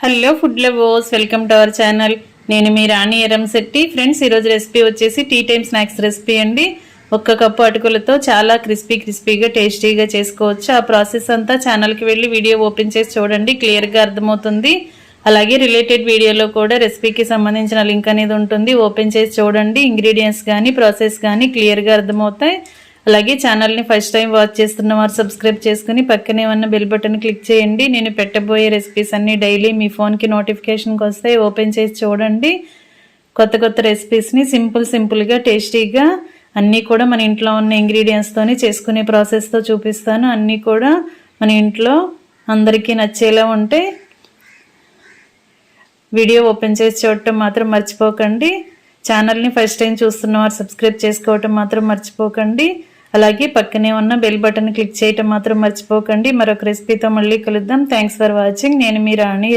Hello food lovers, welcome to our channel. నేను మీ రాణి Eramsetti. Friends, ఈరోజు recipe వచ్చేసి టీ టైమ్ స్నాక్స్ రెసిపీ అండి. 1 cup అటుకులతో చాలా క్రిస్పీగా టేస్టీగా చేసుకోవచ్చు. ఆ ప్రాసెస్ అంతా ఛానల్కి వెళ్ళి వీడియో ఓపెన్ చేసి చూడండి, క్లియర్గా అర్థమవుతుంది. అలాగే రిలేటెడ్ వీడియోలో కూడా రెసిపీకి సంబంధించిన లింక్ అనేది ఉంటుంది, ఓపెన్ చేసి చూడండి. ఇంగ్రీడియంట్స్ కానీ ప్రాసెస్ కానీ క్లియర్గా అర్థమవుతాయి. అలాగే ఛానల్ని ఫస్ట్ టైం వాచ్ చేస్తున్న వారు సబ్స్క్రైబ్ చేసుకుని పక్కనే ఉన్న బెల్ బటన్ క్లిక్ చేయండి. నేను పెట్టబోయే రెసిపీస్ అన్నీ డైలీ మీ ఫోన్కి నోటిఫికేషన్కి వస్తాయి, ఓపెన్ చేసి చూడండి. కొత్త రెసిపీస్ని సింపుల్గా టేస్టీగా అన్నీ కూడా మన ఇంట్లో ఉన్న ఇంగ్రీడియంట్స్తోనే చేసుకునే ప్రాసెస్తో చూపిస్తాను. అన్నీ కూడా మన ఇంట్లో అందరికీ నచ్చేలా ఉంటాయి. వీడియో ఓపెన్ చేసి చూడటం మాత్రం మర్చిపోకండి. ఛానల్ని ఫస్ట్ టైం చూస్తున్న వారు సబ్స్క్రైబ్ చేసుకోవటం మాత్రం మర్చిపోకండి. అలాగే పక్కనే ఉన్న బెల్ బటన్ క్లిక్ చేయటం మాత్రం మర్చిపోకండి. మరొక రెసిపీతో మళ్ళీ కలుద్దాం. Thanks for watching. నేను మీ రాణి.